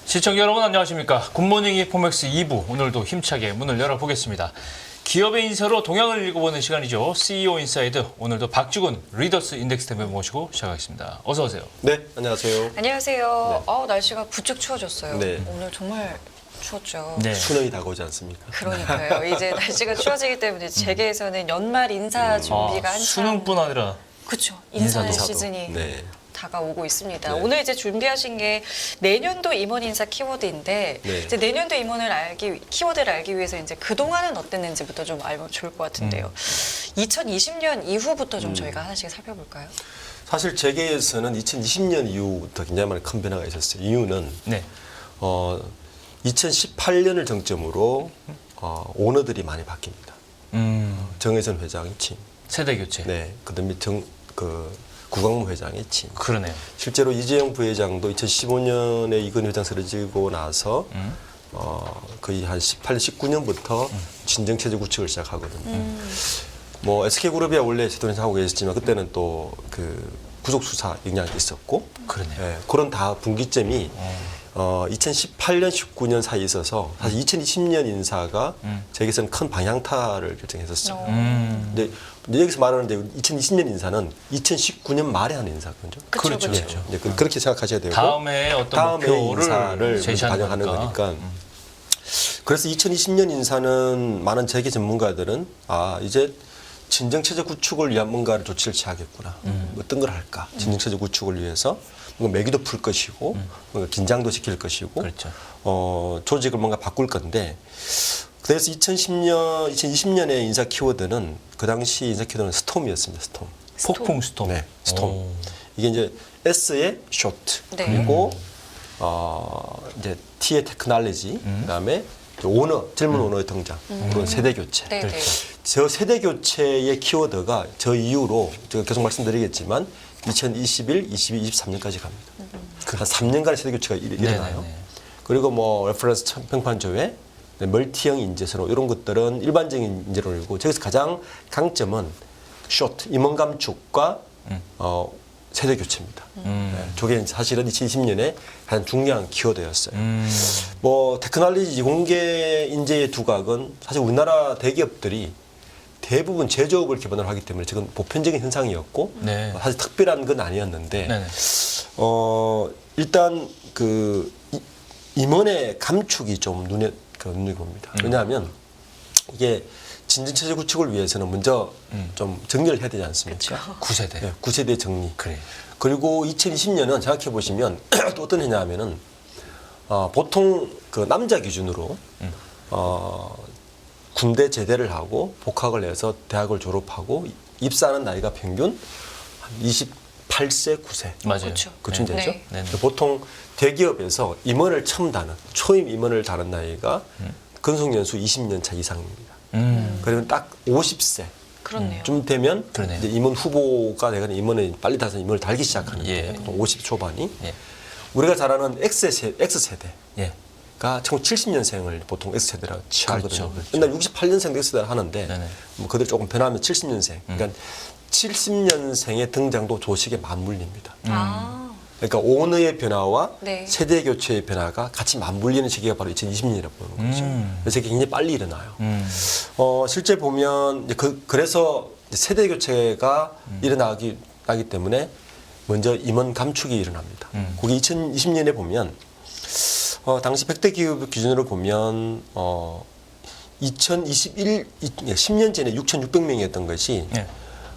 시청자 여러분 안녕하십니까. 굿모닝 이포맥스 2부 오늘도 힘차게 문을 열어보겠습니다. 기업의 인사로 동향을 읽어보는 시간이죠. CEO 인사이드 오늘도 박주근 리더스 인덱스 대표 모시고 시작하겠습니다. 어서 오세요. 네, 안녕하세요. 안녕하세요. 날씨가 부쩍 추워졌어요. 네. 오늘 정말 추웠죠. 네. 수능이 다가오지 않습니까? 그러니까요. 이제 날씨가 추워지기 때문에 재계에서는 연말 인사 준비가 한참. 수능뿐 아니라 그렇죠. 인사 인사도. 시즌이 네. 다가오고 있습니다. 네. 오늘 이제 준비하신 게 내년도 임원 인사 키워드인데 네. 이제 내년도 임원을 키워드를 알기 위해서 이제 그 동안은 어땠는지부터 좀 알면 좋을 것 같은데요. 2020년 이후부터 좀 저희가 하나씩 살펴볼까요? 사실 재계에서는 2020년 이후부터 굉장히 많은 큰 변화가 있었어요. 이유는 네. 2018년을 정점으로 오너들이 많이 바뀝니다. 정혜선 회장이 취임. 세대 교체. 네. 그다음에 구광무 회장이 취임. 그러네요. 실제로 이재용 부회장도 2015년에 이건희 회장 쓰러지고 나서 거의 한 18년, 19년부터 진정체제 구축을 시작하거든요. 뭐 SK그룹이야 원래 제도에서 하고 계셨지만 그때는 또 그 구속 수사 영향이 있었고, 그러네요. 예, 그런 다 분기점이 2018년, 19년 사이에 있어서 사실 2020년 인사가 저에게서는 큰 방향타를 결정했었어요. 근데 여기서 말하는데 2020년 인사는 2019년 말에 한 인사거든요. 그렇죠. 예, 그렇죠. 이제 그렇게 생각하셔야 되고 다음에 어떤 다음에 목표를 인사를 제시하는 반영하는 거니까. 거니까. 그래서 2020년 인사는 많은 재계 전문가들은 이제 진정체제 구축을 위한 뭔가를 조치를 취하겠구나. 어떤 걸 할까? 진정체제 구축을 위해서 뭔가 매기도 풀 것이고 뭔가 긴장도 시킬 것이고 그렇죠. 조직을 뭔가 바꿀 건데, 그래서 2020년의 인사 키워드는 그 당시 인사 키워드는 스톰이었습니다. 스톰. 폭풍 스톰. 네, 스톰. 오. 이게 이제 S의 쇼트, 네. 그리고 이제 T의 테크놀로지, 그다음에 젊은 오너의 등장, 그런 세대 교체. 네, 네. 저 세대 교체의 키워드가 저 이후로 제가 계속 말씀드리겠지만 2021, 22, 23년까지 갑니다. 한 3년간의 세대 교체가 일어나요. 네네네. 그리고 뭐 레퍼런스 평판 조회, 멀티형 인재선호 이런 것들은 일반적인 인재로 일고, 저기서 가장 강점은 쇼트, 임원 감축과 세대 교체입니다. 네, 저게 사실은 2020년에 가장 중요한 키워드였어요. 뭐 테크놀로지 공개 인재의 두각은 사실 우리나라 대기업들이 대부분 제조업을 기반으로 하기 때문에 지금 보편적인 현상이었고, 네. 사실 특별한 건 아니었는데, 네네. 일단 그 임원의 감축이 좀 눈에 봅니다. 왜냐하면 이게 진정체제 구축을 위해서는 먼저 좀 정리를 해야 되지 않습니까? 9세대. 네, 9세대 정리. 그래. 그리고 2020년은 생각해 보시면 또 어떤 해냐면은 보통 그 남자 기준으로 군대 제대를 하고 복학을 해서 대학을 졸업하고 입사하는 나이가 평균 한 28세, 9세. 맞아요. 그렇죠. 그쯤 되죠. 네. 네네. 보통 대기업에서 임원을 처음 다는 초임 임원을 다는 나이가 근속연수 20년 차 이상입니다. 그러면 딱 50세 그렇네요. 좀 되면 그러네요. 이제 임원 후보가 되거나 임원을 빨리 다서 임원을 달기 시작하는데, 예. 보통 50 초반이 예. 우리가 잘 아는 X세대가 예. 1970년생을 보통 X세대라고 취하거든요. 그렇죠. 옛날 68년생도 X세대를 하는데 네네. 뭐 그들 조금 변하면 70년생. 그러니까 70년생의 등장도 조직에 맞물립니다. 그러니까 오너의 변화와 네. 세대 교체의 변화가 같이 맞물리는 시기가 바로 2020년이라고 보는 거죠. 그래서 이게 굉장히 빨리 일어나요. 실제 보면 이제 그래서 세대 교체가 일어나기 때문에 먼저 임원 감축이 일어납니다. 그게 2020년에 보면 당시 100대 기업 기준으로 보면 10년 전에 6,600명이었던 것이 예.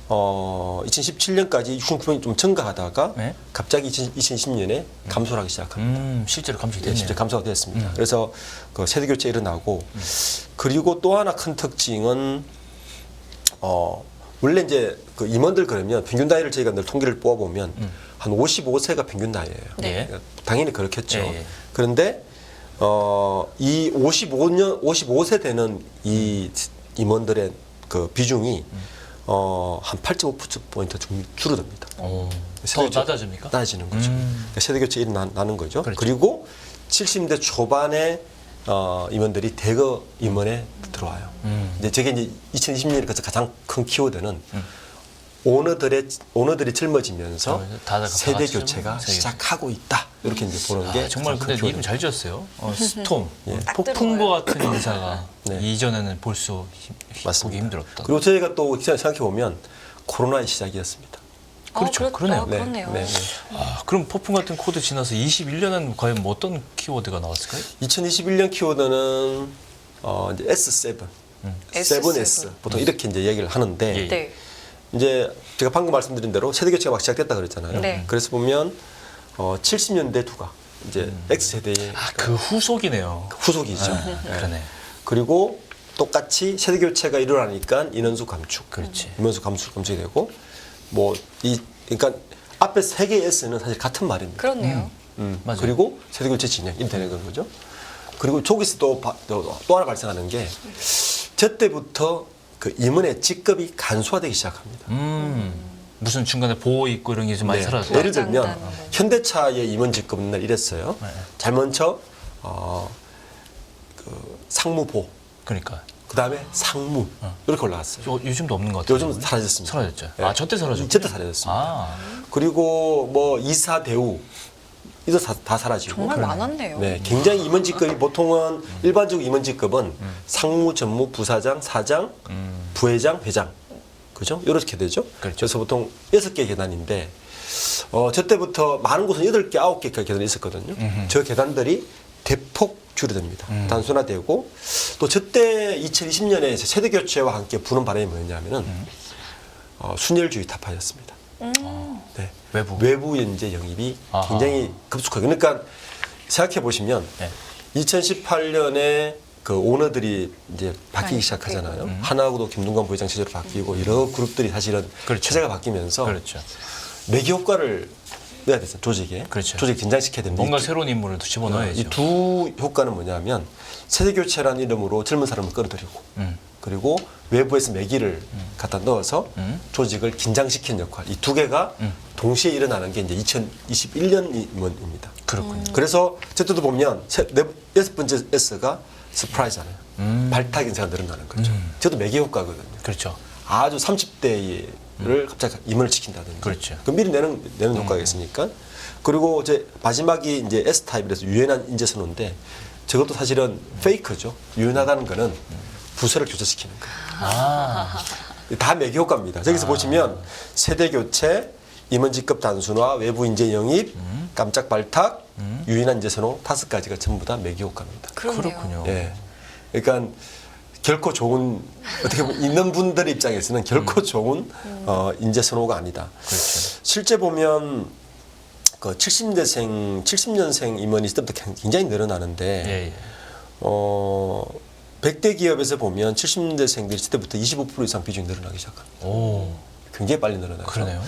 2017년까지 6,900이 좀 증가하다가 네. 갑자기 2020년에 감소를 하기 시작합니다. 실제로 감축이 네, 됐네요. 실제 감소가 됐습니다. 그래서 그 세대 교체 일어나고, 그리고 또 하나 큰 특징은 원래 이제 그 임원들 그러면 평균 나이를 저희가 늘 통계를 뽑아보면 한 55세가 평균 나이예요. 네. 그러니까 당연히 그렇겠죠. 예, 예. 그런데 이 55세 되는 이 임원들의 그 비중이 한 8.5%포인트 줄어듭니다. 더 낮아집니까? 낮아지는 거죠. 그러니까 세대 교체 일어나는 거죠. 그렇죠. 그리고 70대 초반에 임원들이 대거 임원에 들어와요. 이제 저게 이제 2020년에 가장 큰 키워드는 오너들이 젊어지면서 다들 세대 같이 교체가 세대 시작하고 있다. 이렇게 이제 보는 게 정말 가장 큰 근데 키워드. 이름 잘 지었어요. 스톰, 딱 폭풍과 같은 인사가 네. 이전에는 보기 맞습니다. 힘들었다. 그리고 저희가 또 생각해 보면 코로나의 시작이었습니다. 그렇죠. 그러네요. 네. 그렇네요. 네. 그럼 폭풍 같은 코드 지나서 21년은 과연 뭐 어떤 키워드가 나왔을까요? 2021년 키워드는 이제 S7, S7. 7S 보통 이렇게 이제 얘기를 하는데 예. 네. 이제 제가 방금 말씀드린 대로 세대 교체가 막 시작됐다 그랬잖아요. 네. 그래서 보면 70년대 두가 이제 X 세대의 그 후속이네요. 후속이죠. 그러네. 그리고 똑같이 세대 교체가 일어나니까 인원수 감축, 그렇지. 인원수 감축이 되고 그러니까 앞에 세 개의 S는 사실 같은 말입니다. 그렇네요. 맞아요. 그리고 세대 교체 진영 이렇게 되는 거죠. 그리고 저기서 또 하나 발생하는 게 저 때부터 그 임원의 직급이 간소화되기 시작합니다. 무슨 중간에 보호 있고 이런 게 좀 많이 네. 사라졌어요. 예를 들면 부장단 뭐. 현대차의 임원 직급은 날 이랬어요. 네. 제일 먼저 그 상무보, 그러니까 그 다음에 상무 이렇게 올라갔어요. 요즘도 없는 것 같아요. 요즘 사라졌습니다. 사라졌죠. 네. 저때 사라졌고. 저때 사라졌습니다. 아, 그리고 뭐 이사 대우 이도 다 사라지고. 정말 많았네요. 네, 굉장히 임원 직급이 보통은 일반적 임원 직급은 상무, 전무, 부사장, 사장, 부회장, 회장, 그죠? 이렇게 되죠. 그렇죠. 그래서 보통 6개 계단인데 저 때부터 많은 곳은 8개, 9개 계단이 있었거든요. 저 계단들이 대폭 줄어듭니다. 단순화되고 또 저때 2020년에 세대 교체와 함께 부는 바람이 뭐였냐면은 순혈주의 타파였습니다. 네. 외부 연재 영입이 아하. 굉장히 급속하게. 그러니까 생각해 보시면 네. 2018년에 그 오너들이 이제 바뀌기 아니, 시작하잖아요. 하나하고도 김동관 부회장 체제로 바뀌고 여러 그룹들이 사실은 그렇죠. 체제가 바뀌면서 그렇죠. 매기 효과를 내야 되잖아요. 조직에. 그렇죠. 조직 긴장시켜야 됩니다. 뭔가 새로운 인물을 또 집어넣어야죠. 이 두 효과는 뭐냐면 세대 교체라는 이름으로 젊은 사람을 끌어들이고 그리고 외부에서 매기를 갖다 넣어서 조직을 긴장시키는 역할. 이 두 개가 동시에 일어나는 게 이제 2021년입니다. 그렇군요. 그래서 저때도 보면 6번째 S가 스프라이즈잖아요. 발탁 인사가 늘어나는 거죠. 저도 매기 효과거든요. 그렇죠. 아주 30대를 갑자기 임원을 시킨다든지. 그렇죠. 그 미리 내는 효과가 있으니까. 그리고 이제 마지막이 이제 S 타입이라서 유연한 인재 선호인데 저것도 사실은 페이크죠. 유연하다는 거는 부서를 교체시키는 거예요. 아, 다 매기 효과입니다. 저기서 보시면 세대 교체, 임원 직급 단순화, 외부 인재 영입, 깜짝 발탁, 유연한 인재 선호 5가지가 전부 다 매기 효과입니다. 그렇네요. 그렇군요. 예. 그러니까 결코 좋은 어떻게 보면 있는 분들 입장에서는 결코 좋은 인재 선호가 아니다. 그렇죠. 실제 보면 그 70년생 임원이 있을 때부터 굉장히 늘어나는데 예. 100대 기업에서 보면 70년대생들이 그때부터 25% 이상 비중이 늘어나기 시작합니다. 오, 굉장히 빨리 늘어나죠. 그러네요.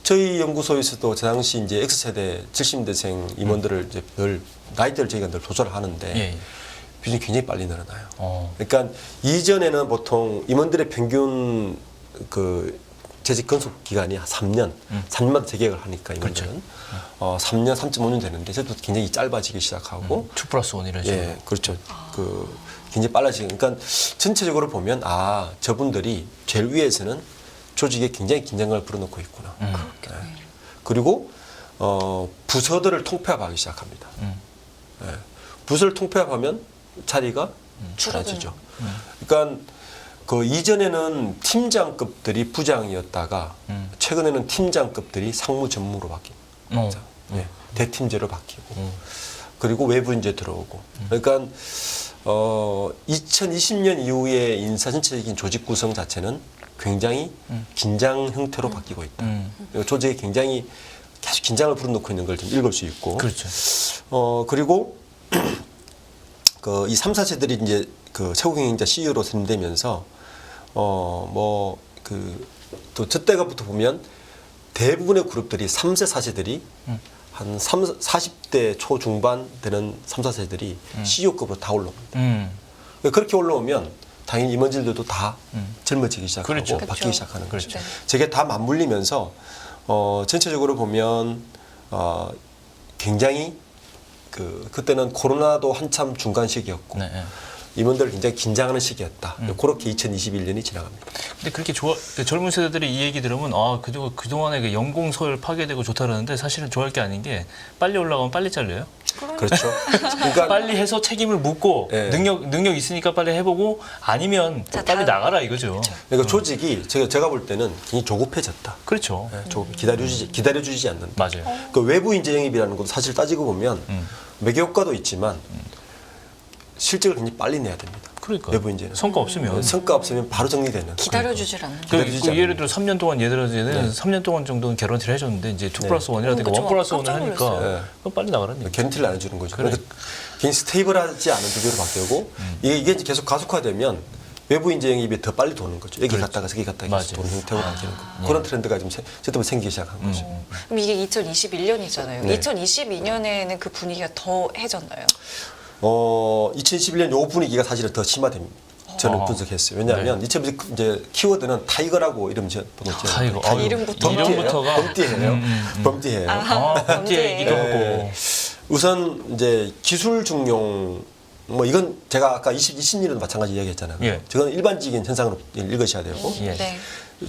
저희 연구소에서도 저 당시 이제 X세대 70년대생 임원들을 이제 늘 나이대를 저희가 늘 조절을 하는데 예. 비중이 굉장히 빨리 늘어나요. 어, 그러니까 이전에는 보통 임원들의 평균 그 재직 근속 기간이 3년, 3년마다 재계약을 하니까 임원들은 3년, 3.5년 되는데 저도 굉장히 짧아지기 시작하고 2+1 이런 식으로. 예, 그렇죠. 그 굉장히 빨라지고 그러니까 전체적으로 보면 저분들이 제일 위에서는 조직에 굉장히 긴장감을 불어넣고 있구나. 네. 그리고 부서들을 통폐합하기 시작합니다. 예. 부서를 통폐합하면 자리가 줄어지죠. 그러니까 그 이전에는 팀장급들이 부장이었다가 최근에는 팀장급들이 상무 전무로 바뀝니다. 예, 대팀제로 바뀌고 그리고 외부 인재 들어오고. 그러니까 2020년 이후에 인사 전체적인 조직 구성 자체는 굉장히 긴장 형태로 바뀌고 있다. 그리고 조직에 굉장히 계속 긴장을 불어넣고 있는 걸 좀 읽을 수 있고. 그렇죠. 그리고 그 이 3, 4세들이 이제 그 최고 경영자 CEO로 선임되면서 또 저때가부터 보면 대부분의 그룹들이 3세, 4세들이 한 40대 초중반 되는 3, 4세들이 CEO급으로 다 올라옵니다. 그렇게 올라오면 당연히 임원진들도 다 젊어지기 시작하고 그렇죠. 바뀌기 그렇죠. 시작하는 거죠. 그렇죠. 저게 다 맞물리면서 전체적으로 보면 굉장히 그때는 코로나도 한참 중간 시기였고 네. 임원들을 굉장히 긴장하는 시기였다. 그렇게 2021년이 지나갑니다. 근데 그렇게 젊은 세대들이 이 얘기 들으면 그동안에 그 연공서열 파괴되고 좋다라는데 사실은 좋아할 게 아닌 게 빨리 올라가면 빨리 잘려요. 그렇죠. 그러니까 빨리 해서 책임을 묻고 예. 능력 있으니까 빨리 해보고 아니면 자, 빨리 다음. 나가라 이거죠. 그러니까 조직이 제가 볼 때는 굉장히 조급해졌다. 그렇죠. 기다려주지 않는다. 맞아요. 그 외부 인재 영입이라는 것도 사실 따지고 보면 매개 효과도 있지만 실적을 굉장히 빨리 내야 됩니다. 그러니까 외부 인재는 성과 없으면 성과 없으면 바로 정리되는. 기다려주질 않는. 기다려주지 예를 않는. 들어 3년 동안 예를 들어서 3년 동안 정도는 개런티를 해줬는데 이제 2+1이라든가 그쵸. 1+1을 깜짝 하니까 놀랐어요. 그럼 빨리 나가라는 얘기. 견티를 안 해주는 거죠. 그래. 그러니까 굉장히 스테이블하지 않은 구조로 바뀌고 이게 이제 계속 가속화되면 외부 인재 영입이 더 빨리 도는 거죠. 여기 갔다가 저기 갔다가 맞아요. 계속 도는 형태로 바뀌는 거. 그런 트렌드가 좀 제때부터 생기기 시작한 거죠. 그럼 이게 2021년이잖아요. 네. 2022년에는 그 분위기가 더 해졌나요? 2021년 요 분위기가 사실은 더 심화됩니다. 저는 어. 분석했어요. 왜냐하면 이제 키워드는 타이거라고 이름 지었거든요. 타이거. 이름부터가. 범띠예요. 범띠예요. 범띠 얘기도 네. 하고. 우선 이제 기술 중용 뭐 이건 제가 아까 20년에도 마찬가지 이야기했잖아요. 예. 저건 일반적인 현상으로 읽으셔야 되고 예. 네.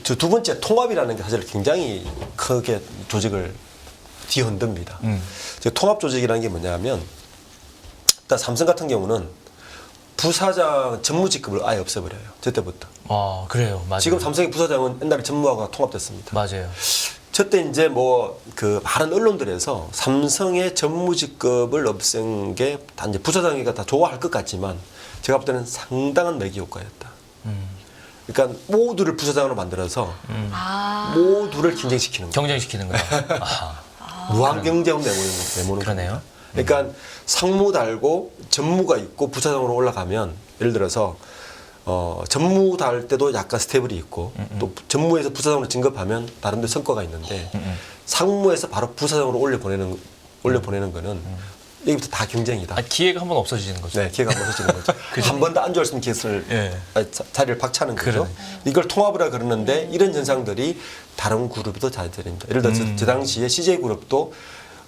저 두 번째 통합이라는 게 사실 굉장히 크게 조직을 뒤흔듭니다. 통합 조직이라는 게 뭐냐면 일단 삼성 같은 경우는 부사장 전무직급을 아예 없애버려요. 저 때부터. 아 그래요. 맞아요. 지금 삼성의 부사장은 옛날에 전무하고 통합됐습니다. 맞아요. 저때 이제 뭐 그 많은 언론들에서 삼성의 전무직급을 없앤 게 다 이제 부사장이가 다 좋아할 것 같지만 제가 볼 때는 상당한 매기 효과였다. 그러니까 모두를 부사장으로 만들어서 모두를 경쟁시키는 거예요. 경쟁시키는 거예요. 아, 무한 경쟁을 내모는 그러네요. 겁니다. 그러니까 상무 달고 전무가 있고 부사장으로 올라가면 예를 들어서 전무 달 때도 약간 스텝이 있고 또 전무에서 부사장으로 진급하면 다른 데 성과가 있는데 상무에서 바로 부사장으로 올려보내는 거는 여기부터 다 경쟁이다. 기회가 한번 없어지는 거죠. 네, 기회가 없어지는 거죠. 한 번도 안 좋을 수 있는 기회를 예. 자리를 박차는 거죠. 그러네. 이걸 통합이라 그러는데 이런 현상들이 다른 그룹에도 잘 됩니다. 예를 들어서 저 당시에 CJ 그룹도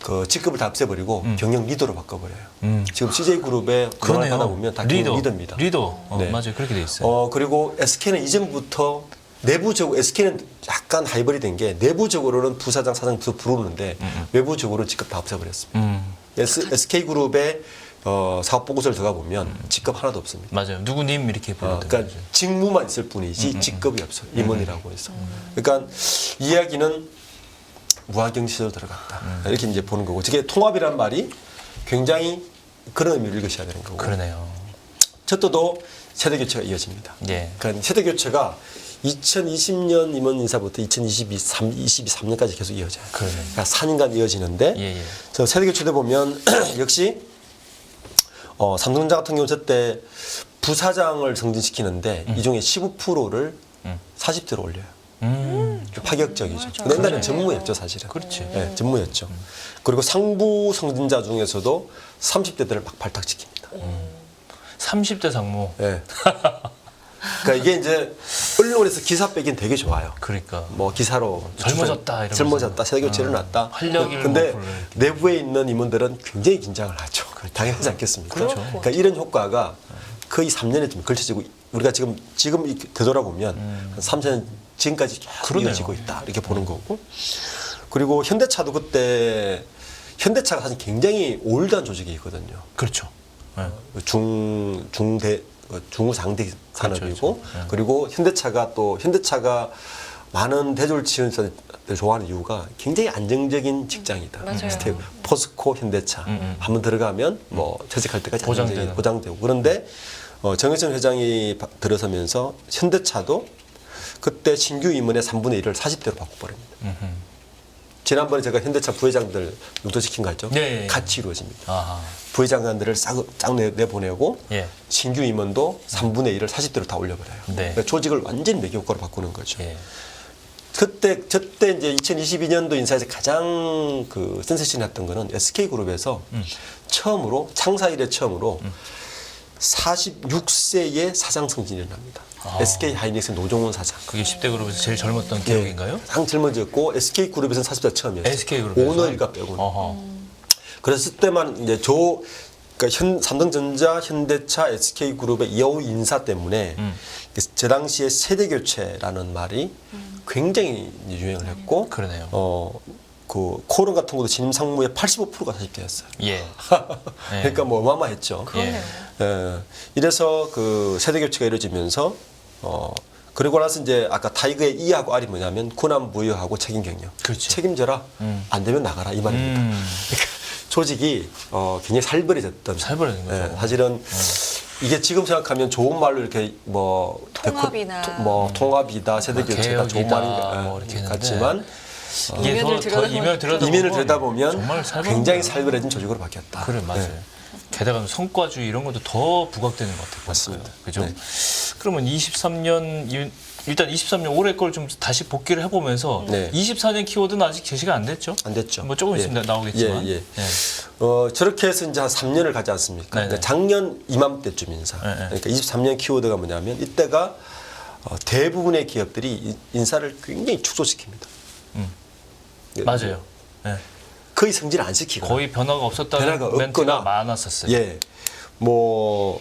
그 직급을 다 없애버리고 경영 리더로 바꿔버려요. 지금 CJ 그룹의 그런을 하다 보면 다 경영 리더입니다. 리더. 네. 맞아요. 그렇게 돼 있어요. 그리고 SK는 이전부터 내부적으로 SK는 약간 하이브리드인 게 내부적으로는 부사장, 사장 부르는데 외부적으로 직급 다 없애버렸습니다. SK그룹의 사업 보고서를 들어가 보면 직급 하나도 없습니다. 맞아요. 누구님 이렇게 부르던 그러니까 거죠. 직무만 있을 뿐이지 직급이 없어요. 임원이라고 해서. 그러니까 이야기는 무한경 시대로 들어갔다. 이렇게 이제 보는 거고. 저게 통합이란 말이 굉장히 그런 의미를 읽으셔야 되는 거고. 그러네요. 첫째도 세대 교체가 이어집니다. 예. 그러니까 세대 교체가 2020년 임원 인사부터 2023년까지 계속 이어져요. 그러네요. 그러니까 4년간 이어지는데 예. 저 세대 교체돼 보면 역시 삼성전자 같은 경우 저때 부사장을 승진시키는데 이 중에 15%를 40대로 올려요. 파격적이죠. 근데 옛날에는 전무였죠, 사실은. 그렇지. 네, 전무였죠. 그리고 상부 승진자 중에서도 30대들을 막 발탁시킵니다. 30대 상무. 네. 그러니까 이게 이제 언론에서 기사 빼기는 되게 좋아요. 그러니까. 뭐 기사로 젊어졌다 이러면서. 젊어졌다, 세대교체 일어났다. 활력을 근데 뭐 불러요. 내부에 있는 임원들은 굉장히 긴장을 하죠. 당연하지 않겠습니까? 그렇죠. 그러니까 이런 효과가 거의 3년에 좀 걸쳐지고 우리가 지금 이렇게 되돌아보면 한 3년 지금까지 계속 그러네요. 이어지고 있다 이렇게 보는 거고. 그리고 현대차도 그때 현대차가 사실 굉장히 올드한 조직이 있거든요. 그렇죠. 네. 중우상대 산업이고 그렇죠. 그리고 현대차가 많은 대졸 지원자들 좋아하는 이유가 굉장히 안정적인 직장이다. 맞아요. 포스코, 현대차 한번 들어가면 뭐 퇴직할 때까지 보장되는. 보장되고 그런데 정혜성 회장이 들어서면서 현대차도 그때 신규 임원의 3분의 1을 40대로 바꿔버립니다. 지난번에 제가 현대차 부회장들 용도시킨 거 알죠? 네. 같이 이루어집니다. 아하. 부회장들을 쫙 내보내고 예. 신규 임원도 3분의 1을 40대로 다 올려버려요. 네. 그러니까 조직을 완전히 매기 효과로 바꾸는 거죠. 예. 저때 이제 2022년도 인사에서 가장 그 센세이션했던 거는 SK그룹에서 처음으로 창사 이래 처음으로 46세의 사장 승진이 일어납니다. SK 하이닉스 노종훈 사장. 그게 10대 그룹에서 제일 젊었던 기억인가요? 가장 젊어졌고 SK그룹에서는 40대 처음이었어요. SK그룹에서? 오너 일가 빼고는. 어허. 그래서 그때만 이제 그러니까 삼성전자, 현대차, SK그룹의 여우 인사 때문에 저 당시에 세대 교체라는 말이 굉장히 유행을 했고 그러네요. 그 코론 같은 것도 신임 상무의 85%가 사직되었어요. 예. 그러니까 뭐 어마어마했죠. 그러네요. 예. 이래서 그 세대 교체가 이루어지면서 그리고 나서 이제 아까 타이거의 이하고 알이 뭐냐면 군함 부여하고 책임 경영. 그렇지. 책임져라. 안 되면 나가라 이 말입니다. 그러니까 조직이 굉장히 살벌해졌던. 살벌해진 거죠. 예, 사실은 이게 지금 생각하면 좋은 말로 이렇게 뭐 통합이나 통합이다 세대 교체다 좋은 개혁이다, 말인 뭐 이렇게 것 같지만 이게 이면을 이면을 들여다보면 정말 살벌한 굉장히 거예요. 살벌해진 조직으로 바뀌었다. 그래 맞아요. 네. 게다가 성과주의 이런 것도 더 부각되는 것 같아요. 맞습니다. 그죠? 네. 그러면 23년 일단 23년 올해 걸 좀 다시 복기를 해보면서 네. 24년 키워드는 아직 제시가 안 됐죠? 안 됐죠. 뭐 조금 예. 있으면 나오겠지만. 예, 예. 예. 저렇게 해서 이제 한 3년을 가지 않습니까? 네네. 그러니까 작년 이맘때쯤 인사. 네네. 그러니까 23년 키워드가 뭐냐면 이때가 대부분의 기업들이 인사를 굉장히 축소시킵니다. 예, 맞아요. 예. 거의 승진을 안 시키거나. 거의 변화가 없었다는 변화가 멘트가 없거나. 많았었어요. 예. 뭐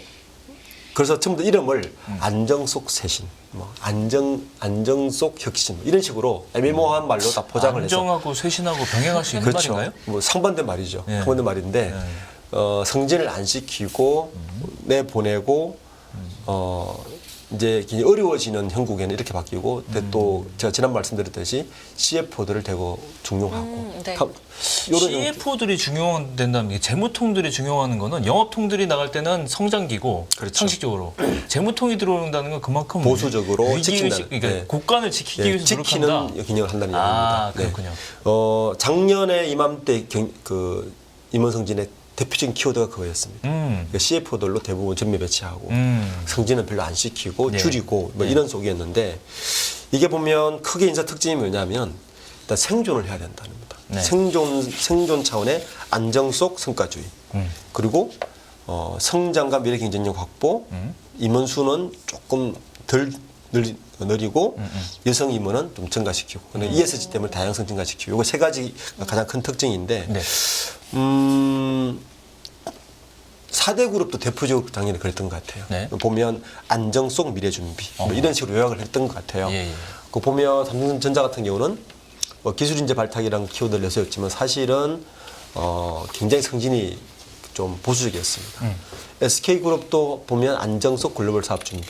그래서 전부 다 이름을 안정 속 쇄신, 뭐 안정 속 혁신 이런 식으로 애매모호한 말로 다 포장을 해서 안정하고 쇄신하고 병행할 수 있는 그렇죠. 말인가요? 뭐 상반된 말이죠. 예. 상반된 말인데 승진을 안 시키고 내보내고 이제 굉장히 어려워지는 형국에는 이렇게 바뀌고 근데 또 제가 지난 말씀드렸듯이 CFO들을 대거 중용하고 네. 요런 CFO들이 중요한다는 게 재무통들이 중요한 거는 영업통들이 나갈 때는 성장기고 그렇죠. 상식적으로 재무통이 들어온다는 건 그만큼 보수적으로 위기의식, 지킨다는, 그러니까 네. 국간을 지키기 예, 위해서 지키는 노력한다. 경영을 한다는 아, 얘기입니다. 그렇군요. 작년에 이맘때 그 임원승진의 대표적인 키워드가 그거였습니다. 그러니까 CFO들로 대부분 전매 배치하고 승진은 별로 안 시키고 예. 줄이고 뭐 이런 속이었는데 이게 보면 크게 인사 특징이 뭐냐면 일단 생존을 해야 된다는 겁니다. 네. 생존 차원의 안정 속 성과주의 그리고 성장과 미래 경쟁력 확보 임원 수는 조금 덜 느리고 여성 임원은 좀 증가시키고 근데 ESG 때문에 다양성 증가시키고 이거 세 가지가 가장 큰 특징인데 네. 4대 그룹도 대표적으로 당연히 그랬던 것 같아요. 네. 보면 안정 속 미래 준비 뭐 이런 식으로 요약을 했던 것 같아요. 예, 예. 그 보면 삼성전자 같은 경우는 기술 인재 발탁이라는 키워드를 내세웠지만 사실은 굉장히 승진이 좀 보수적이었습니다. SK그룹도 보면 안정 속 글로벌 사업 준비.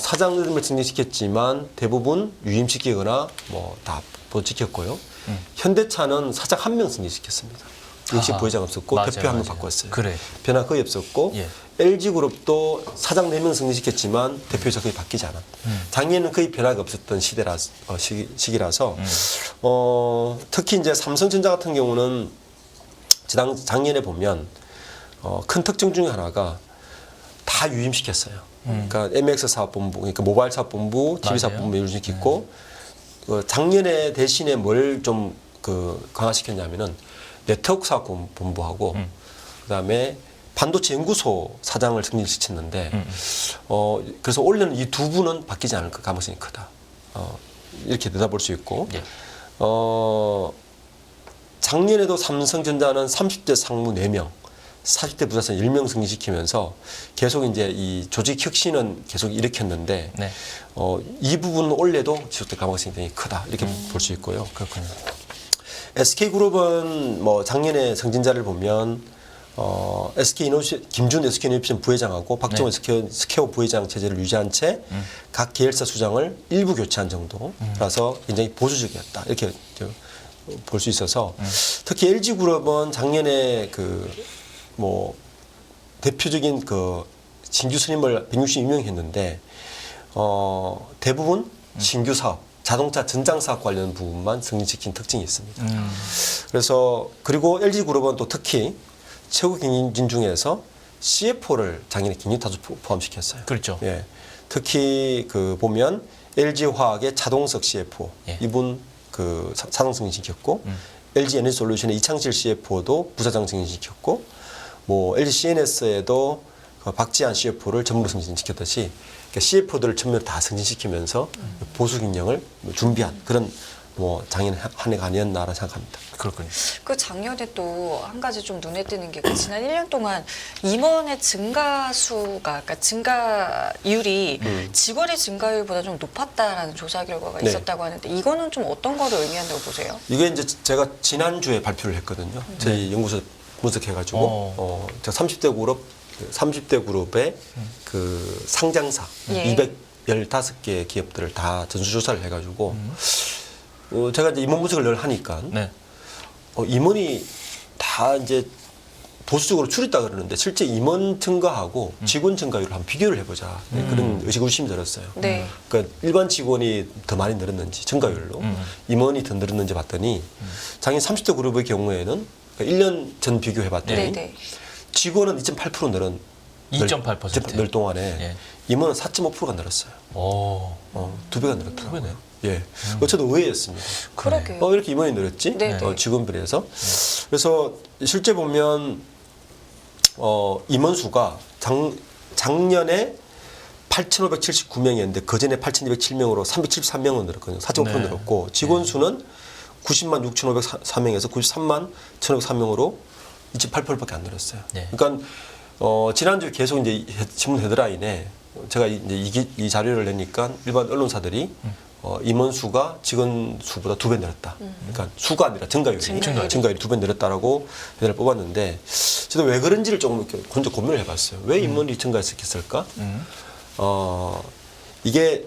사장님을 승진시켰지만 대부분 유임시키거나 뭐 다 보직했고요. 현대차는 사장 한 명 승진시켰습니다. 역시 아하. 부회장 없었고 맞아요, 대표 한 명 맞아요. 바꿨어요. 그래. 변화 거의 없었고 예. LG그룹도 사장 4명 승진시켰지만 대표이사 거의 바뀌지 않았다. 작년에는 거의 변화가 없었던 시기라서 특히 이제 삼성전자 같은 경우는 작년에 보면 큰 특징 중에 하나가 다 유임시켰어요. 그러니까 MX 사업본부, 그러니까 모바일 사업본부, TV 사업본부 유임시켰고 작년에 대신에 뭘 좀 강화시켰냐면은 네트워크 사업본부하고 그다음에 반도체 연구소 사장을 승진시켰는데 그래서 올해는 이 두 분은 바뀌지 않을 가능성이 크다. 이렇게 내다볼 수 있고 예. 작년에도 삼성전자는 30대 상무 4명, 40대 부사장 1명 승진시키면서 계속 이제 이 조직 혁신은 계속 일으켰는데 네. 이 부분은 올해도 지속될 가능성이 굉장히 크다 이렇게 볼 수 있고요. 그렇군요. SK그룹은 뭐 작년에 승진자를 보면 김준 SK이노베이션 부회장하고 박정호 스퀘어 부회장 체제를 유지한 채 각 계열사 수장을 일부 교체한 정도라서 굉장히 보수적이었다 이렇게 볼 수 있어서 특히 LG그룹은 작년에 뭐 대표적인 신규 선임을 162명 했는데 대부분 신규 사업 자동차 전장 사업 관련 부분만 승진시킨 특징이 있습니다. 그래서 그리고 LG그룹은 또 특히 최고 경영진 중에서 CFO를 작년에 경영 타주 포함시켰어요. 그렇죠. 예. 특히 보면 LG화학의 차동석 CFO 예. 이분 사장 승진시켰고 LG 에너지솔루션의 이창실 CFO도 부사장 승진시켰고 뭐 LG CNS에도 박지한 CFO를 전무로 승진시켰듯이 그러니까 CFO들을 전면 다 승진시키면서 보수 경영을 준비한 그런 뭐 장인 한 해가 아니었나라 생각합니다. 그렇군요. 그 작년에 또 한 가지 좀 눈에 띄는 게그 지난 1년 동안 임원의 그러니까 증가율이 직원의 증가율보다 좀 높았다라는 조사 결과가 네. 있었다고 하는데 이거는 좀 어떤 거를 의미한다고 보세요? 이게 이제 제가 지난주에 발표를 했거든요. 저희 연구소 분석해가지고 제가 30대 그룹의 그 상장사 예. 215개 기업들을 다 전수조사를 해가지고 제가 이제 임원 분석을 늘 하니까 네. 임원이 다 이제 보수적으로 줄였다 그러는데 실제 임원 증가하고 직원 증가율을 한번 비교를 해보자 그런 의구심이 들었어요. 네. 그러니까 일반 직원이 더 많이 늘었는지 증가율로 임원이 더 늘었는지 봤더니 작년 30대 그룹의 경우에는 그러니까 1년 전 비교해봤더니 네네. 직원은 2.8% 늘은 2.8%. 늘 동안에 예. 임원은 4.5%가 늘었어요. 오. 2배가 늘었더라고요. 두 배네요. 예, 저도 의외였습니다. 그러게요. 이렇게 임원이 늘었지? 네. 직원 비례해서. 그래서 실제 보면 임원 수가 작년에 8,579명이었는데 그 전에 8,207명으로 373명은 늘었거든요. 4.5% 네. 늘었고 직원 수는 90만 6,504명에서 93만 1,503명으로 28%밖에 안 늘었어요. 네. 그러니까 지난주에 계속 이제 신문 헤드라인에 제가 이제 이 자료를 내니까 일반 언론사들이 임원 수가 직원 수보다 2배 늘었다. 그러니까 수가 아니라 증가율이 증가율이. 2배 늘었다라고 헤드를 뽑았는데 저도 왜 그런지를 조금 이렇게 먼저 고민을 해봤어요. 왜 임원이 증가했을까? 이게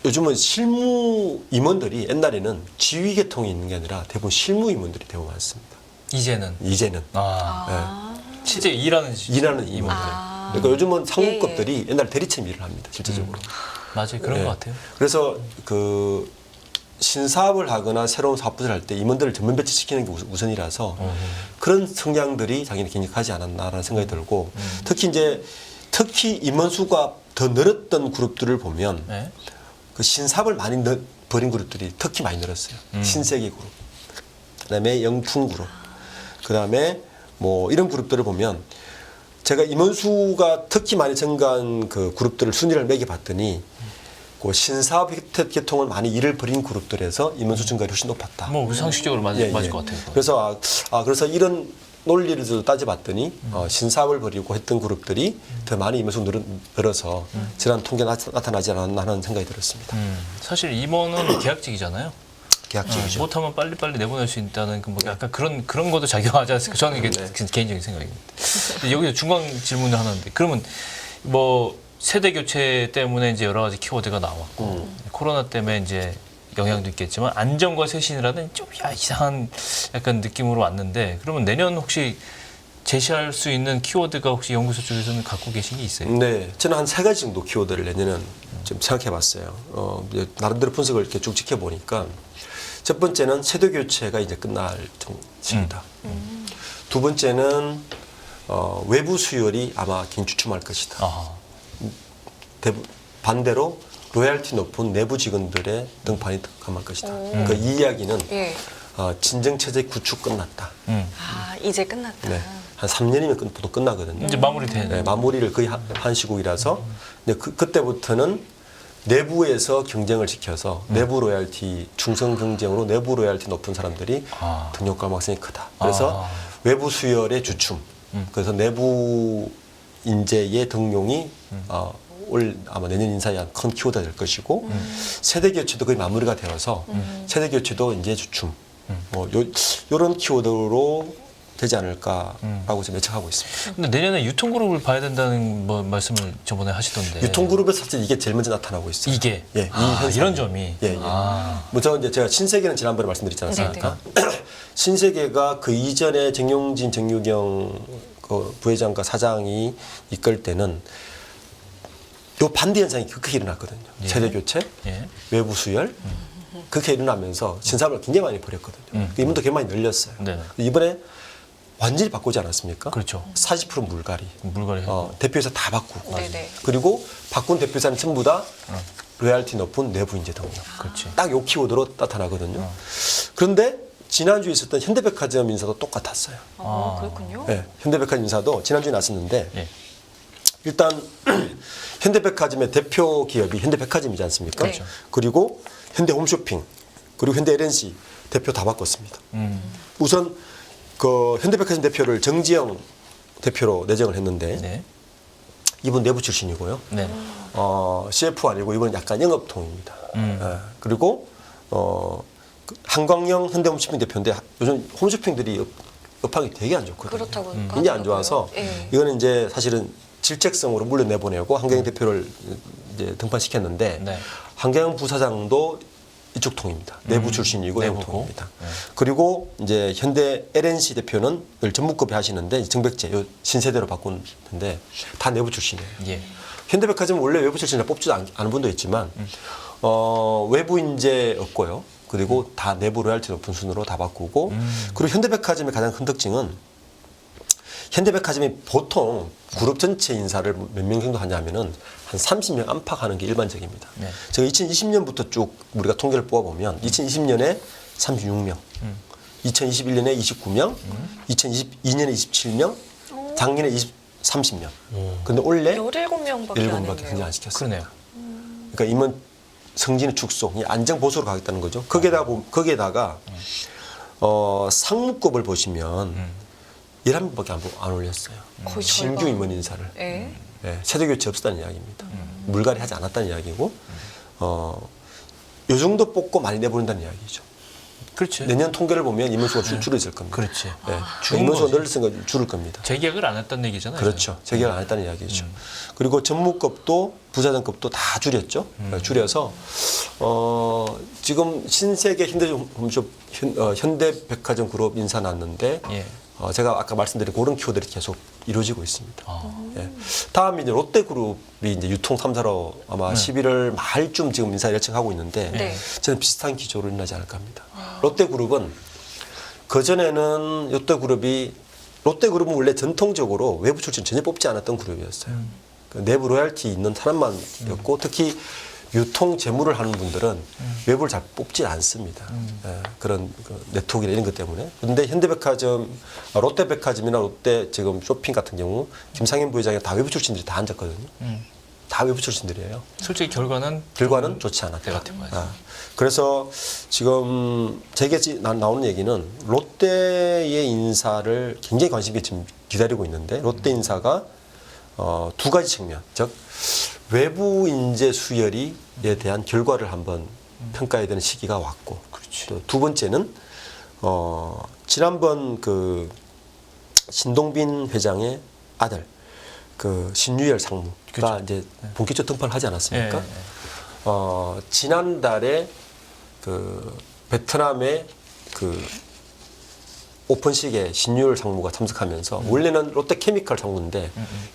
요즘은 실무 임원들이 옛날에는 지휘 계통이 있는 게 아니라 대부분 실무 임원들이 대부분 많습니다. 이제는 아. 실제 일하는 임원들. 아. 그러니까 요즘은 상무급들이 옛날 대리처럼 일을 합니다. 실제적으로. 맞아요. 그런 네. 것 같아요. 그래서 그 신사업을 하거나 새로운 사업부를 할 때 임원들을 전면 배치시키는 게 우선이라서 그런 성향들이 당연히 굉장하지 않았나라는 생각이 들고 특히 임원 수가 더 늘었던 그룹들을 보면 네. 그 신사업을 많이 벌인 그룹들이 특히 많이 늘었어요. 신세계 그룹, 그다음에 영풍 그룹, 그다음에 뭐 이런 그룹들을 보면 제가 임원 수가 특히 많이 증가한 그 그룹들을 순위를 매겨봤더니 그 신사업 계통을 많이 일을 벌인 그룹들에서 임원 수 증가율이 훨씬 높았다. 뭐 상식적으로 맞을 것 같아요. 그래서 그래서 이런 논리를 따져봤더니 신사업을 벌이고 했던 그룹들이 더 많이 임원 수 늘어서 지난 통계 나타나지 않았나 하는 생각이 들었습니다. 사실 임원은 계약직이잖아요. 계약직이죠. 못하면 빨리빨리 내보낼 수 있다는 뭐 약간 그런 것도 작용하지 않을까. 저는 이게 개인적인 생각입니다. 근데 여기서 중간 질문을 하나 하는데 그러면 뭐 세대 교체 때문에 이제 여러 가지 키워드가 나왔고 코로나 때문에 이제 영향도 있겠지만 안정과 쇄신이라는 좀 이상한 약간 느낌으로 왔는데 그러면 내년 혹시 제시할 수 있는 키워드가 혹시 연구소 쪽에서는 갖고 계신 게 있어요? 네, 저는 한 3가지 정도 키워드를 내년은 좀 생각해봤어요. 나름대로 분석을 이렇게 쭉 지켜보니까 첫 번째는 세대 교체가 이제 끝날 정도입니다. 두 번째는 외부 수혈이 아마 굉장히 주춤할 것이다. 아, 반대로 로얄티 높은 내부 직원들의 등판이 강할 것이다. 그러니까 이 이야기는 예. 진정 체제 구축 끝났다. 아, 이제 끝났다. 네, 한 3년이면 보통 끝나거든요. 이제 마무리되는. 네, 마무리를 거의 한 시국이라서 근데 그때부터는 내부에서 경쟁을 시켜서 내부 로얄티 충성 경쟁으로 내부 로얄티 높은 사람들이 등록 가능성이 크다. 그래서 외부 수혈의 주춤. 그래서 내부 인재의 등용이 올 아마 내년 인사에 한 큰 키워드가 될 것이고 세대 교체도 거의 마무리가 되어서 세대 교체도 이제 주춤. 뭐 요런 키워드로 되지 않을까라고 지금 예측하고 있습니다. 근데 내년에 유통그룹을 봐야 된다는 뭐 말씀을 저번에 하시던데. 유통그룹에서 사실 이게 제일 먼저 나타나고 있어요. 이게 이 현상이. 이런 점이. 예, 예. 뭐 이제 제가 신세계는 지난번에 말씀드렸지 않았습니까? 신세계가 그 이전에 정용진, 정유경 그 부회장과 사장이 이끌 때는 요 반대 현상이 크게 일어났거든요. 예. 세대 교체, 예. 외부 수혈 그렇게 일어나면서 신사업을 굉장히 많이 벌였거든요. 그 인원도 굉장히 많이 늘렸어요. 네. 이번에 완전히 바꾸지 않았습니까? 그렇죠. 40% 물갈이. 물갈이. 대표이사 다 바꾸고. 네네. 그리고 바꾼 대표이사는 전부 다 로얄티 높은 내부 인재 등록. 그렇지. 딱 요 키워드로 나타나거든요. 그런데 지난주에 있었던 현대백화점 인사도 똑같았어요. 그렇군요. 네, 현대백화점 인사도 지난주에 났었는데 예. 일단 현대백화점의 대표 기업이 현대백화점이지 않습니까? 그렇죠. 그리고 현대홈쇼핑, 그리고 현대 LNC 대표 다 바꿨습니다. 우선 그 현대백화점 대표를 정지영 대표로 내정을 했는데 네. 이분 내부 출신이고요. 네. CF 아니고 이분은 약간 영업통입니다. 그리고 그 한광영 현대홈쇼핑 대표인데 요즘 홈쇼핑들이 업황이 되게 안 좋거든요. 그렇다고 굉장히 안 좋아서 예. 이거는 이제 사실은 질책성으로 물려내보내고 한경영 대표를 이제 등판시켰는데 네. 한경영 부사장도 이쪽 통입니다. 내부 출신이고 내부고. 영통입니다. 네. 그리고 이제 현대 LNC 대표는 늘 전무급에 하시는데 정백제 요 신세대로 바꾸는데 다 내부 출신이에요. 예. 현대백화점 원래 외부 출신을 뽑지도 않은 분도 있지만 외부 인재 없고요. 그리고 다 내부 로얄티 높은 순으로 다 바꾸고 그리고 현대백화점의 가장 큰 특징은 현대백화점이 보통 그룹 전체 인사를 몇 명 정도 하냐면은 한 30명 안팎하는 게 일반적입니다. 네. 제가 2020년부터 쭉 우리가 통계를 뽑아보면 2020년에 36명, 2021년에 29명, 2022년에 27명, 작년에 30명. 근데 올해 17명밖에 안 7명밖에 승진 했네요. 안 시켰어요. 그러네요. 그러니까 임원 승진의 축소, 안정 보수로 가겠다는 거죠. 거기에다가 상무급을 보시면 11명밖에 안 올렸어요. 거의 신규 절반. 임원 인사를. 예. 세대 교체 없었다는 이야기입니다. 물갈이 하지 않았다는 이야기고, 요 정도 뽑고 많이 내보낸다는 이야기죠. 그렇죠. 내년 통계를 보면 임원수가 줄어들 겁니다. 그렇지. 예. 임원수가 늘었으니까 줄을 겁니다. 재계약을 안 했다는 얘기잖아요. 그렇죠. 재계약 안 했다는 이야기죠. 그리고 전무급도 부사장급도 다 줄였죠. 줄여서 지금 신세계 현대백화점 그룹 인사 났는데 예. 제가 아까 말씀드린 그런 키워드들이 계속 이루어지고 있습니다. 예. 다음 이제 롯데그룹이 이제 유통 3사로 아마 11월 말쯤 지금 인사 열청하고 있는데 네. 저는 비슷한 기조로 일어나지 않을까 합니다. 롯데그룹은 그전에는 롯데그룹은 원래 전통적으로 외부 출신 전혀 뽑지 않았던 그룹이었어요. 그 내부 로얄티 있는 사람만이었고 특히 유통 재무를 하는 분들은 외부를 잘 뽑지 않습니다. 그런 네트워크나 이런 것 때문에. 그런데 현대백화점, 롯데백화점이나 롯데 지금 쇼핑 같은 경우 김상현 부회장이 다 외부 출신들이 다 앉았거든요. 다 외부 출신들이에요. 솔직히 결과는 좋지 않았다. 때 같은 거죠. 그래서 지금 제게 나오는 얘기는 롯데의 인사를 굉장히 관심 있게 지금 기다리고 있는데 롯데 인사가 두 가지 측면, 즉 외부 인재 수혈에 대한 결과를 한번 평가해야 되는 시기가 왔고, 또 두 번째는 지난번 그 신동빈 회장의 아들 그 신유열 상무가 그렇죠. 이제 본격적 등판을 하지 않았습니까? 예, 지난달에 그 베트남의 그 오픈식에 신유열 상무가 참석하면서 원래는 롯데케미칼 상무인데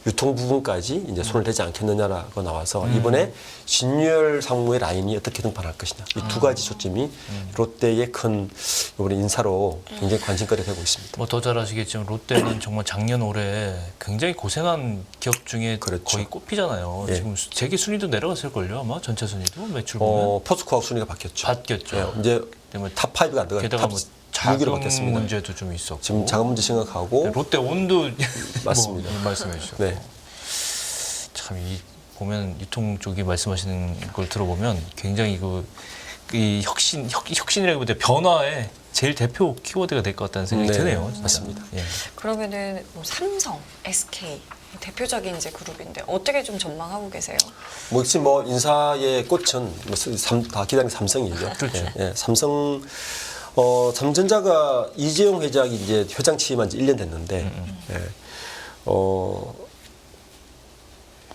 유통 부분까지 이제 손을 대지 않겠느냐라고 나와서 이번에 신유열 상무의 라인이 어떻게 등판할 것이냐 이 두 가지 초점이 롯데의 큰 이번에 인사로 굉장히 관심거리가 되고 있습니다. 뭐 더 잘 아시겠지만 롯데는 정말 작년 올해 굉장히 고생한 기업 중에 그렇죠. 거의 꼽히잖아요. 예. 지금 재계 순위도 내려갔을걸요. 아마 전체 순위도 매출 보면 포스코하고 순위가 바뀌었죠. 바뀌었죠. 예, 이제 때문에 탑 5가 안 들어가요. 게다가 탑 뭐 6위로 자금 바뀌었습니다. 문제도 좀 있었고 지금 자금 문제 심각하고 롯데 온도 맞습니다. 뭐 말씀해 주셨고 네. 참 이 보면 유통 쪽이 말씀하시는 걸 들어보면 굉장히 이 혁신이라기보다 변화의 제일 대표 키워드가 될 것 같다는 생각이 네, 드네요. 진짜. 맞습니다. 예. 그러면은 뭐 삼성, SK 대표적인 이제 그룹인데 어떻게 좀 전망하고 계세요? 뭐 역시 뭐 인사의 꽃은 다 기다리는 삼성이죠. 그렇죠. 예, 삼성 삼전자가 이재용 회장이 이제 회장 취임한 지 1년 됐는데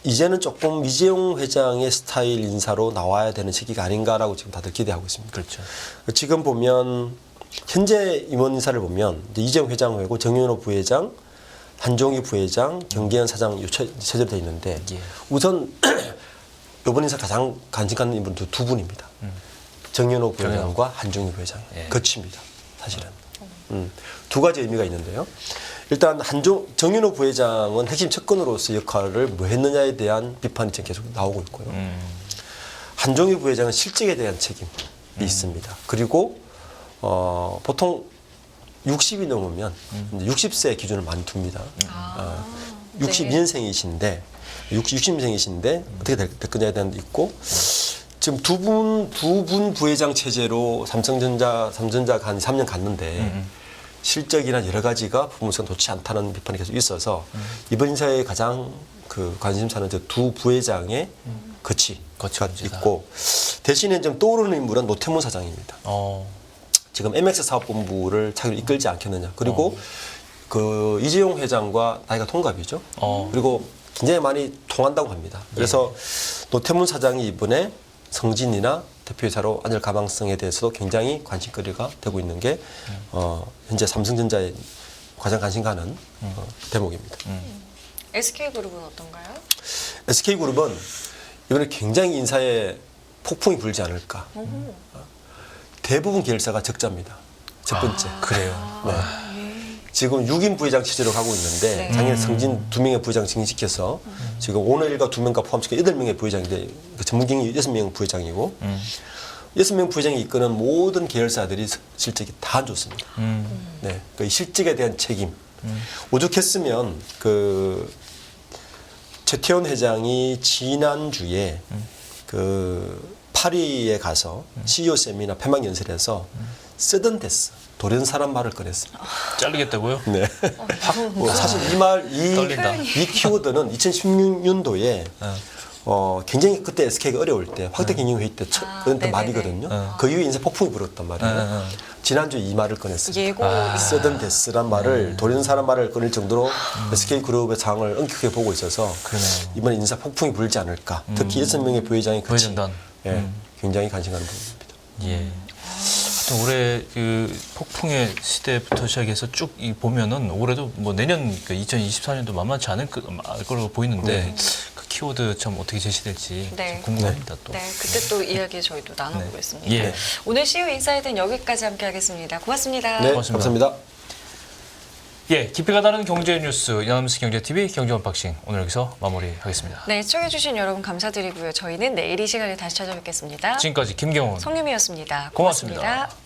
이제는 조금 이재용 회장의 스타일 인사로 나와야 되는 시기가 아닌가라고 지금 다들 기대하고 있습니다. 그렇죠. 지금 보면 현재 임원 인사를 보면 이제 이재용 회장 외고 정윤호 부회장, 한종희 부회장, 경기현 사장 체제로 되어 있는데 예. 우선 이번 인사 가장 관심 갖는 인물은 두 분입니다. 정윤호 부회장과 한종희 부회장. 예. 거칩니다. 사실은. 두 가지 의미가 있는데요. 일단 정윤호 부회장은 핵심 측근으로서 역할을 뭐 했느냐에 대한 비판이 지금 계속 나오고 있고요. 한종희 부회장은 실직에 대한 책임이 있습니다. 그리고 보통 60이 넘으면 이제 60세 기준을 많이 둡니다. 62년생이신데 60년생이신데 어떻게 될 거냐에 대한 게 있고 지금 두 분 부회장 체제로 삼성전자가 한 3년 갔는데 실적이나 여러 가지가 부분성 좋지 않다는 비판이 계속 있어서 이번 인사에 가장 그 관심사는 저 두 부회장의 거치가 문제다. 있고 대신에 좀 떠오르는 인물은 노태문 사장입니다. 어. 지금 MX 사업본부를 차기로 이끌지 않겠느냐. 그리고 그 이재용 회장과 나이가 동갑이죠. 그리고 굉장히 많이 통한다고 합니다. 그래서 노태문 사장이 이번에 성진이나 대표이사로 앉을 가망성에 대해서도 굉장히 관심거리가 되고 있는 게 현재 삼성전자에 가장 관심 가는 대목입니다. SK그룹은 어떤가요? SK그룹은 이번에 굉장히 인사에 폭풍이 불지 않을까. 대부분 계열사가 적자입니다. 첫 번째. 그래요. 네. 지금 6인 부회장 체제로 가고 있는데 네. 작년에 성진 2명의 부회장 승인시켜서 지금 오늘 일가 2명과 포함시켜 8명의 부회장인데 그 전문경이 6명 부회장이고 6명 부회장이 이끄는 모든 계열사들이 실적이 다 안 좋습니다. 네. 그 실적에 대한 책임. 오죽했으면 그 최태원 회장이 지난주에 그 파리에 가서 CEO 세미나 폐막 연설에서 쓰던 데스 돌연 사람 말을 꺼냈습니다. 잘리겠다고요? 네. 사실 떨린다. 이 키워드는 2016년도에 굉장히 그때 SK가 어려울 때 확대 경영 회의 때 꺼냈던 네네네. 말이거든요. 그 이후에 인사 폭풍이 불었단 말이에요. 지난주 이 말을 꺼냈습니다. 예고 쓰던 데스란 말을 돌연 사람 말을 꺼낼 정도로 SK그룹의 상황을 엄격하게 보고 있어서 그러네요. 이번에 인사 폭풍이 불지 않을까. 특히 6명의 부회장이 같이 부회장단. 굉장히 관심 가는 부분입니다. 예. 하여튼 올해 그 폭풍의 시대부터 시작해서 쭉 보면은 올해도 뭐 내년 그 2024년도 만만치 않을 거로 보이는데 그 키워드 참 어떻게 제시될지 네. 좀 궁금합니다. 또. 네, 그때 또 이야기 저희도 나눠보겠습니다. 예. 오늘 CEO 인사이드는 여기까지 함께하겠습니다. 고맙습니다. 네, 고맙습니다. 감사합니다. 예, 깊이가 다른 경제 뉴스 연합뉴스 경제TV 경제 언박싱 오늘 여기서 마무리하겠습니다. 네, 시청해주신 여러분 감사드리고요. 저희는 내일 이 시간에 다시 찾아뵙겠습니다. 지금까지 김경훈 성유미였습니다. 고맙습니다. 고맙습니다.